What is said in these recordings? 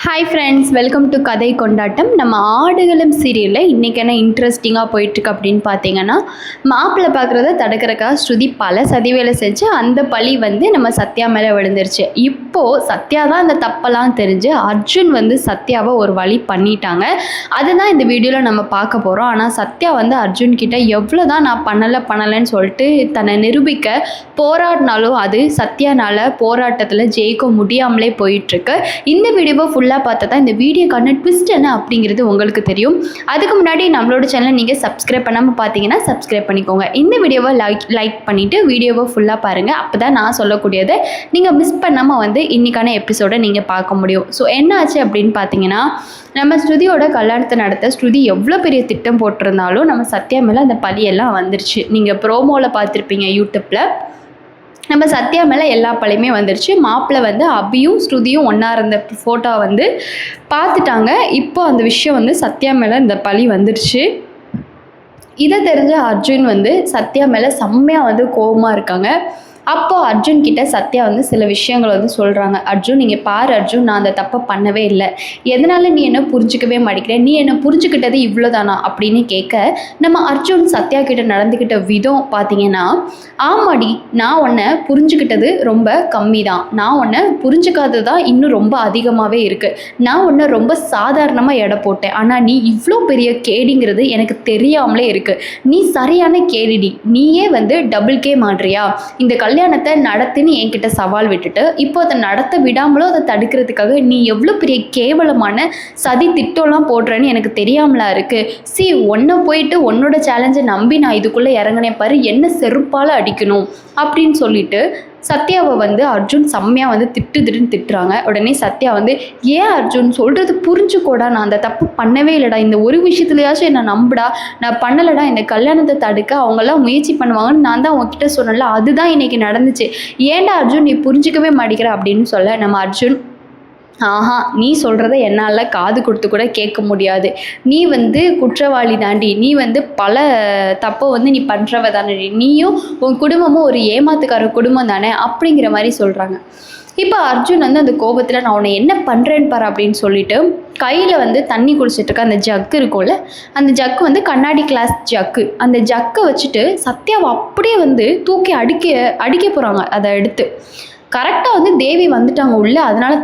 Hi friends, welcome to கதை கொண்டாட்டம். நம்ம ஆடுகளம் சீரியலில் இன்றைக்கி என்ன இன்ட்ரெஸ்டிங்காக போயிட்டுருக்கு அப்படின்னு பார்த்தீங்கன்னா, மாப்பிள்ளை பார்க்குறத தடுக்கிறக்காக ஸ்ருதி பல சதி வேலை செஞ்சு அந்த பழி நம்ம சத்யா மேலே விழுந்துருச்சு. இப்போது சத்யா தான் அந்த தப்பெல்லாம் தெரிஞ்சு அர்ஜுன் சத்யாவை ஒரு வழி பண்ணிட்டாங்க. அதுதான் இந்த வீடியோவில் நம்ம பார்க்க போகிறோம். ஆனால் சத்யா அர்ஜுன் கிட்ட எவ்வளோ தான் நான் பண்ணலைன்னு சொல்லிட்டு தன்னை நிரூபிக்க போராடினாலும் அது சத்யானால் போராட்டத்தில் ஜெயிக்க முடியாமலே போயிட்டுருக்கு. இந்த வீடியோவை ஃபுல்லாக பார்த்தா தான் இந்த வீடியோக்கான ட்விஸ்ட் என்ன அப்படிங்கிறது உங்களுக்கு தெரியும். அதுக்கு முன்னாடி நம்மளோட சேனலை நீங்கள் சப்ஸ்கிரைப் பண்ணாமல் பார்த்தீங்கன்னா சப்ஸ்கிரைப் பண்ணிக்கோங்க. இந்த வீடியோவை லைக் பண்ணிவிட்டு வீடியோவை ஃபுல்லாக பாருங்கள். அப்போ தான் நான் சொல்லக்கூடியதை நீங்கள் மிஸ் பண்ணாமல் இன்றைக்கான எபிசோடை நீங்கள் பார்க்க முடியும். ஸோ என்ன ஆச்சு அப்படின்னு பார்த்தீங்கன்னா, நம்ம ஸ்ருதியோட கல்யாணத்தை நடத்த ஸ்ருதி எவ்வளோ பெரிய திட்டம் போட்டிருந்தாலும் நம்ம சத்யா மேலே அந்த பழியெல்லாம் வந்துருச்சு. நீங்கள் ப்ரோமோவில் பார்த்துருப்பீங்க யூடியூப்பில். நம்ம சத்யா மேலே எல்லா பழியுமே வந்துருச்சு. மாப்பிள்ளை அபியும் ஸ்ருதியும் ஒன்றா இருந்த ஃபோட்டோ பார்த்துட்டாங்க. இப்போ அந்த விஷயம் சத்யா மேலே இந்த பழி வந்துருச்சு. இதை தெரிஞ்ச அர்ஜுன் சத்யா மேலே செம்மையாக கோபமாக இருக்காங்க. அப்போது அர்ஜுன் கிட்ட சத்யா சில விஷயங்கள் சொல்கிறாங்க. அர்ஜுன், நீங்கள் பாரு அர்ஜுன், நான் அந்த தப்பை பண்ணவே இல்லை. எதனால் நீ என்ன புரிஞ்சிக்கவே மாட்டேங்கிற? நீ என்ன புரிஞ்சுக்கிட்டது இவ்வளோதானா அப்படின்னு கேட்க, நம்ம அர்ஜுன் சத்யா கிட்ட நடந்துக்கிட்ட விதம் பார்த்தீங்கன்னா, ஆமாடி, நான் உன்னை புரிஞ்சுக்கிட்டது ரொம்ப கம்மி தான். நான் உன்னை புரிஞ்சுக்காதது தான் இன்னும் ரொம்ப அதிகமாகவே இருக்குது. நான் உன்னை ரொம்ப சாதாரணமாக எடை போட்டேன். ஆனால் நீ இவ்வளோ பெரிய கேடிங்கிறது எனக்கு தெரியாமலே இருக்குது. நீ சரியான கேடிடி. நீயே டபுள் கே மாட்றியா? இந்த கல்யாணத்தை நடத்துன்னு என்கிட்ட சவால் விட்டுட்டு இப்போ அதை நடத்த விடாமலோ அதை தடுக்கிறதுக்காக நீ எவ்வளோ பெரிய கேவலமான சதி திட்டம்லாம் போடுறேன்னு எனக்கு தெரியாமலா இருக்குது. ஒன்றை போயிட்டு உன்னோட சேலஞ்சை நம்பி நான் இதுக்குள்ளே இறங்கினேன் பாரு, என்ன செருப்பால் அடிக்கணும் அப்படின்னு சொல்லிட்டு சத்யாவை அர்ஜுன் செம்மையாக திட்டுறாங்க. உடனே சத்யா ஏன் அர்ஜுன் சொல்கிறது புரிஞ்சுக்கோடா, நான் அந்த தப்பு பண்ணவே இல்லைடா, இந்த ஒரு விஷயத்துலையாச்சும் என்னை நம்புடா, நான் பண்ணலைடா, இந்த கல்யாணத்தை தடுக்க அவங்கெல்லாம் முயற்சி பண்ணுவாங்கன்னு நான் தான் உங்ககிட்ட சொன்னல, அதுதான் இன்றைக்கி நடந்துச்சு. ஏன்டா அர்ஜுன் நீ புரிஞ்சிக்கவே மாட்டேங்கிற அப்படின்னு சொல்ல, நம்ம அர்ஜுன், ஆஹா, நீ சொல்கிறத என்னால் காது கொடுத்து கூட கேட்க முடியாது. நீ குற்றவாளி தாண்டி. நீ பல தப்பை நீ பண்ணுறவ தானே. நீயும் உன் குடும்பமும் ஒரு ஏமாத்துக்கார குடும்பம் தானே அப்படிங்கிற மாதிரி சொல்கிறாங்க. இப்போ அர்ஜுன் அந்த கோபத்தில் நான் உன்னை என்ன பண்ணுறேன்னு பாரு அப்படின்னு சொல்லிட்டு கையில் தண்ணி குடிச்சிட்ருக்க அந்த ஜக்கு இருக்கும்ல, அந்த ஜக்கு கண்ணாடி கிளாஸ் ஜக்கு, அந்த ஜக்கை வச்சுட்டு சத்யாவை அப்படியே தூக்கி அடிக்க போகிறாங்க. அதை எடுத்து கரெக்டாக தேவி வந்துட்டாங்க உள்ளே. அதனால்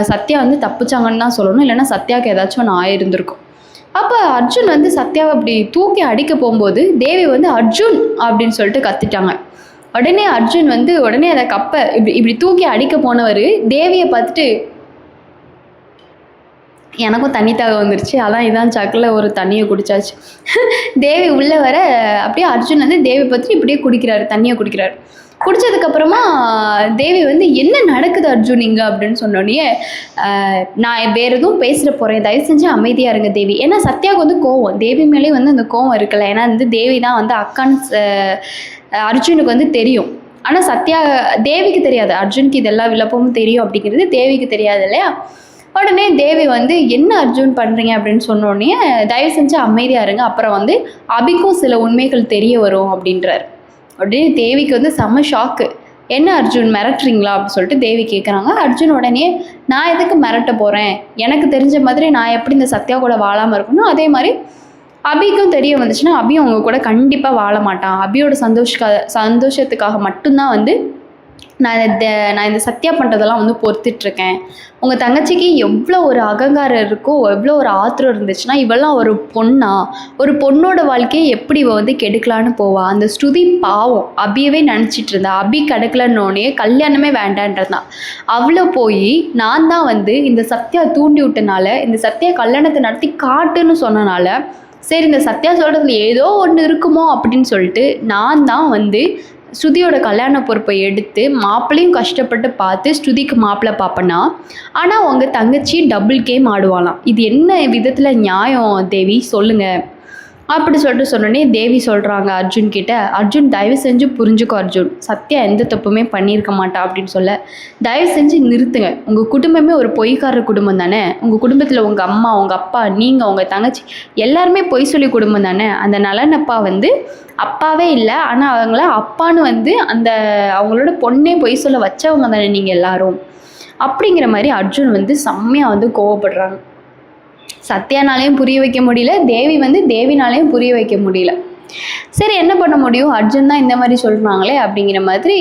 சத்யா தப்பிச்சாங்கன்னு தான் சொல்லணும், இல்லைன்னா சத்யாவுக்கு ஏதாச்சும் ஒன்று ஆயிருந்திருக்கும். அப்போ அர்ஜுன் சத்யாவை அப்படி தூக்கி அடிக்க போகும்போது தேவி அர்ஜுன் அப்படின்னு சொல்லிட்டு கத்திட்டாங்க. உடனே அர்ஜுன் உடனே அதை கப்பை இப்படி தூக்கி அடிக்க போனவர் தேவியை பார்த்துட்டு, எனக்கும் தண்ணி தாக வந்துருச்சு, அதான் இதான் சக்கில் ஒரு தண்ணியை குடிச்சாச்சு. தேவி உள்ளே வர அப்படியே அர்ஜுன் தேவி பார்த்துட்டு இப்படியே குடிக்கிறாரு, தண்ணியை குடிக்கிறாரு. குடித்ததுக்கப்புறமா தேவி என்ன நடக்குது அர்ஜுன் இங்கே அப்படின்னு சொன்னோடனே, நான் வேறு எதுவும் பேசுகிற போகிறேன், தயவு செஞ்சு அமைதியாக இருங்க தேவி. ஏன்னா சத்யாவுக்கு கோவம், தேவி மேலே அந்த கோவம் இருக்குல்ல. ஏன்னா தேவி தான் அக்கான்னு அர்ஜுனுக்கு தெரியும். ஆனால் தேவிக்கு தெரியாது, அர்ஜுனுக்கு இதெல்லாம் விளப்பமும் தெரியும் அப்படிங்கிறது தேவிக்கு தெரியாது இல்லையா. உடனே தேவி என்ன அர்ஜுன் பண்ணுறீங்க அப்படின்னு சொன்னோடனே, தயவு செஞ்சு அமைதியாக இருங்க, அப்புறம் அபிக்கும் சில உண்மைகள் தெரிய வரும் அப்படின்றார். உடனே தேவிக்கு செம்ம ஷாக்கு. என்ன அர்ஜுன் மிரட்டுறீங்களா அப்படின்னு சொல்லிட்டு தேவி கேட்குறாங்க. அர்ஜுன் உடனே, நான் எதுக்கு மிரட்ட போகிறேன், எனக்கு தெரிஞ்ச மாதிரி நான் எப்படி இந்த சத்யா கூட வாழாமல் இருக்கணும், அதே மாதிரி அபிக்கும் தெரிய வந்துச்சுன்னா அபியும் அவங்க கூட கண்டிப்பாக வாழ மாட்டான். அபியோட சந்தோஷத்துக்காக மட்டும்தான் நான் இந்த சத்யா பண்ணுறதெல்லாம் பொறுத்துட்ருக்கேன். உங்கள் தங்கச்சிக்கு எவ்வளோ ஒரு அகங்காரம் இருக்கோ, எவ்வளோ ஒரு ஆத்திரம் இருந்துச்சுன்னா, இவெல்லாம் ஒரு பொண்ணா, ஒரு பொண்ணோட வாழ்க்கையை எப்படி கெடுக்கலான்னு போவா. அந்த ஸ்ருதி பாவம் அபியவே நினச்சிட்டு இருந்தா. அபி கிடைக்கலன்னோடனே கல்யாணமே வேண்டான்றதான். அவ்வளோ போய் நான் தான் இந்த சத்யா தூண்டி விட்டனால, இந்த சத்யா கல்யாணத்தை நடத்தி காட்டுன்னு சொன்னனால, சரி இந்த சத்யா சொல்கிறதுல ஏதோ ஒன்று இருக்குமோ அப்படின்னு சொல்லிட்டு நான் தான் ஸ்ருதியோட கல்யாண பொறுப்பை எடுத்து மாப்பிள்ளையும் கஷ்டப்பட்டு பார்த்து ஸ்ருதிக்கு மாப்பிள்ளை பார்ப்பேன்னா, ஆனால் உங்கள் தங்கச்சி டபுள் கேம் ஆடுவாளாம். இது என்ன விதத்தில் நியாயம் தேவி சொல்லுங்கள் அப்படி சொல்லிட்டு சொன்னோடனே தேவி சொல்கிறாங்க அர்ஜுன் கிட்ட, அர்ஜுன் தயவு செஞ்சு புரிஞ்சுக்கோ அர்ஜுன், சத்யா எந்த தப்புமே பண்ணியிருக்க மாட்டா அப்படின்னு சொல்ல, தயவு செஞ்சு நிறுத்துங்க. உங்கள் குடும்பமே ஒரு பொய்க்கார குடும்பம் தானே. உங்கள் குடும்பத்தில் உங்கள் அம்மா, உங்கள் அப்பா, நீங்கள், உங்கள் தங்கச்சி எல்லாருமே பொய் சொல்லி குடும்பம் தானே. அந்த நலனப்பா அப்பாவே இல்லை, ஆனால் அவங்கள அப்பான்னு அந்த அவங்களோட பொண்ணே பொய் சொல்ல வச்சவங்க தானே நீங்கள் எல்லாரும். அப்படிங்கிற மாதிரி அர்ஜுன் வந்து செம்மையாக வந்து கோவப்படுறாங்க. சத்யானாலையும் புரிய வைக்க முடியல, தேவினாலையும் புரிய வைக்க முடியல. சரி என்ன பண்ண முடியும், அர்ஜுன் தான் இந்த மாதிரி சொல்கிறாங்களே அப்படிங்கிற மாதிரி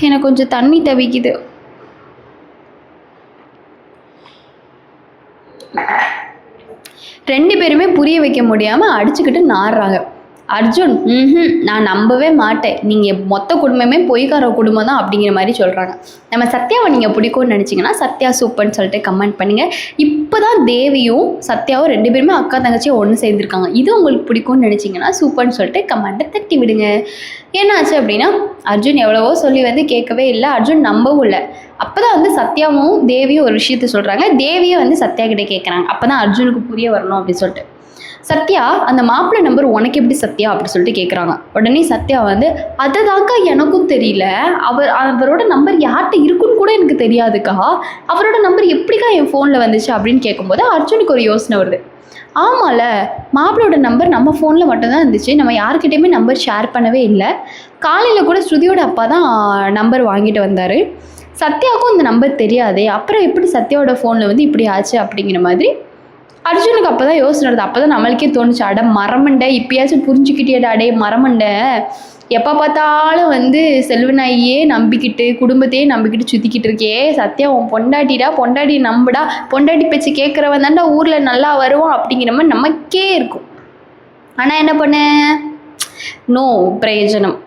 எனக்கு கொஞ்சம் தண்ணி தவிக்குது. ரெண்டு பேருமே புரிய வைக்க முடியாமல் அடிச்சுக்கிட்டு நாடுறாங்க. அர்ஜுன் நான் நம்பவே மாட்டேன், நீங்கள் மொத்த குடும்பமே பொய்க்கார குடும்பம் தான் அப்படிங்கிற மாதிரி சொல்கிறாங்க. நம்ம சத்யாவை நீங்கள் பிடிக்கும்னு நினச்சிங்கன்னா சத்யா சூப்பர்னு சொல்லிட்டு கமெண்ட் பண்ணுங்கள். இப்போ தான் தேவியும் சத்யாவும் ரெண்டு பேருமே அக்கா தங்கச்சியும் ஒன்று சேர்ந்துருக்காங்க. இது உங்களுக்கு பிடிக்கும்னு நினச்சிங்கன்னா சூப்பர்னு சொல்லிட்டு கமெண்ட்டை தட்டி விடுங்க. என்னாச்சு அப்படின்னா அர்ஜுன் எவ்வளவோ சொல்லி வந்து கேட்கவே இல்லை, அர்ஜுன் நம்பவும் இல்லை. அப்போ தான் வந்து சத்யாவும் தேவியும் ஒரு விஷயத்த சொல்கிறாங்க. தேவியை வந்து சத்யா கிட்டே கேட்குறாங்க. அப்போ தான் அர்ஜுனுக்கு புரிய வரணும் அப்படின்னு சொல்லிட்டு சத்யா அந்த மாப்பிள்ளை நம்பர் உனக்கு எப்படி சத்யா அப்படி சொல்லிட்டு கேட்குறாங்க. உடனே சத்யா வந்து அதை தாக்கா எனக்கும் தெரியல, அவரோட நம்பர் யார்கிட்ட இருக்குன்னு கூட எனக்கு தெரியாதுக்கா, அவரோட நம்பர் எப்படிக்கா என் ஃபோனில் வந்துச்சு அப்படின்னு கேட்கும்போது அர்ஜுனுக்கு ஒரு யோசனை வருது. ஆமாம்ல, மாப்பிளோட நம்பர் நம்ம ஃபோனில் மட்டும்தான் இருந்துச்சு, நம்ம யார்கிட்டையுமே நம்பர் ஷேர் பண்ணவே இல்லை. காலையில் கூட ஸ்ருதியோட அப்பா தான் நம்பர் வாங்கிட்டு வந்தார், சத்யாவுக்கும் இந்த நம்பர் தெரியாதே, அப்புறம் எப்படி சத்யாவோட ஃபோனில் வந்து இப்படி ஆச்சு அப்படிங்கிற மாதிரி அர்ஜுனுக்கு அப்போ தான் யோசனை வருது. அப்போ தான் நம்மளுக்கே தோணுச்சு, அட மரமண்டை இப்பயாச்சும் புரிஞ்சுக்கிட்டேடா, அடே மரமண்டை எப்போ பார்த்தாலும் வந்து செல்வநாயே நம்பிக்கிட்டு குடும்பத்தையே நம்பிக்கிட்டு சுற்றிக்கிட்டு இருக்கே, சத்யா உன் பொண்டாட்டிடா, பொண்டாட்டி நம்புடா, பொண்டாட்டி பேச்சு கேட்குறவன் தாண்டா ஊரில் நல்லா வருவான் அப்படிங்கிற மாதிரி நமக்கே இருக்கும். ஆனால் என்ன பண்ண, நோ பிரயோஜனம்,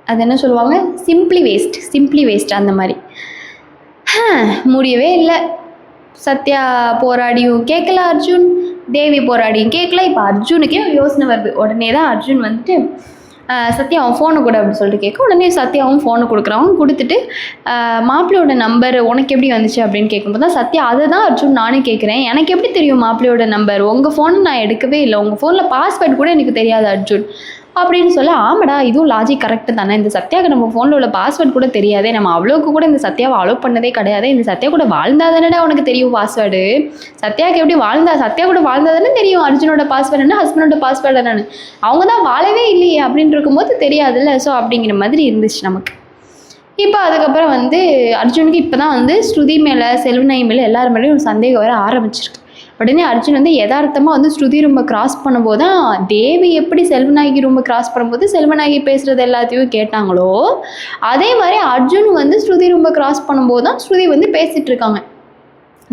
அது என்ன சொல்லுவாங்க, சிம்பிளி வேஸ்ட் அந்த மாதிரி முடியவே இல்லை. சத்யா போராடியும் கேட்கல அர்ஜுன், தேவி போராடியும் கேட்கல. இப்போ அர்ஜுனுக்கே யோசனை வருது. உடனே தான் அர்ஜுன் வந்துட்டு சத்யா அவன் ஃபோனை கொடு அப்படின்னு சொல்லிட்டு கேட்க, உடனே சத்யாவும் ஃபோனை கொடுக்குறான். கொடுத்துட்டு மாப்பிள்ளையோட நம்பர் உனக்கு எப்படி வந்துச்சு அப்படின்னு கேட்கும்போது தான் சத்யா அதை தான் அர்ஜுன் நானும் கேட்குறேன், எனக்கு எப்படி தெரியும் மாப்பிள்ளையோட நம்பர், உங்கள் ஃபோனை நான் எடுக்கவே இல்லை, உங்கள் ஃபோனில் பாஸ்வேர்டு கூட எனக்கு தெரியாது அர்ஜுன் அப்படின்னு சொல்ல. ஆமாடா இதுவும் லாஜிக் கரெக்டு தானே, இந்த சத்யாவுக்கு நம்ம ஃபோனில் உள்ள பாஸ்வேர்டு கூட தெரியாதே, நம்ம அவ்வளோக்கு கூட இந்த சத்யாவை அலோவ் பண்ணதே கிடையாது, இந்த சத்யா கூட வாழ்ந்தா தானேடா உனக்கு தெரியும் பாஸ்வேர்டு, சத்யாவுக்கு எப்படி சத்யா கூட வாழ்ந்தா தானே தெரியும் அர்ஜுனோட பாஸ்வேர்டு என்ன, ஹஸ்பண்டோட பாஸ்வேர்டு என்னன்னு, அவங்க தான் வாழவே இல்லையே அப்படின்னு இருக்கும்போது தெரியாதுல்ல. ஸோ அப்படிங்கிற மாதிரி இருந்துச்சு நமக்கு. இப்போ அதுக்கப்புறம் வந்து அர்ஜுனுக்கு இப்போ தான் வந்து ஸ்ருதி மேலே செல்வநாயகி மேலே எல்லார் மேலேயும் ஒரு சந்தேகம் வர ஆரம்பிச்சிருக்கு. உடனே அர்ஜுன் வந்து யதார்த்தமாக வந்து ஸ்ருதி ரூமை கிராஸ் பண்ணும்போது தான் தேவி எப்படி செல்வநாயகி ரூமை கிராஸ் பண்ணும்போது செல்வநாயகி பேசுகிறது எல்லாத்தையும் கேட்டாங்களோ, அதே மாதிரி அர்ஜுன் வந்து ஸ்ருதி ரூமை கிராஸ் பண்ணும்போது தான் ஸ்ருதி வந்து பேசிகிட்டு இருக்காங்க.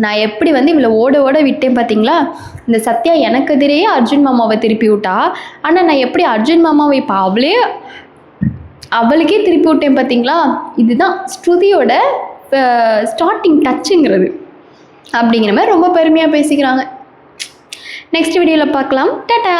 நான் எப்படி வந்து இவளை ஓட விட்டேன் பார்த்தீங்களா, இந்த சத்யா எனக்கு எதிரையே அர்ஜுன் மாமாவை திருப்பி விட்டா, ஆனால் நான் எப்படி அர்ஜுன் மாமாவை இப்போ அவளுக்கே திருப்பி விட்டேன் பார்த்தீங்களா, இதுதான் ஸ்ருதியோட ஸ்டார்டிங் டச்சுங்கிறது அப்படிங்கிற மாதிரி ரொம்ப பெருமையாக பேசிக்கிறாங்க. நெக்ஸ்ட் வீடியோவில் பார்க்கலாம். டாடா.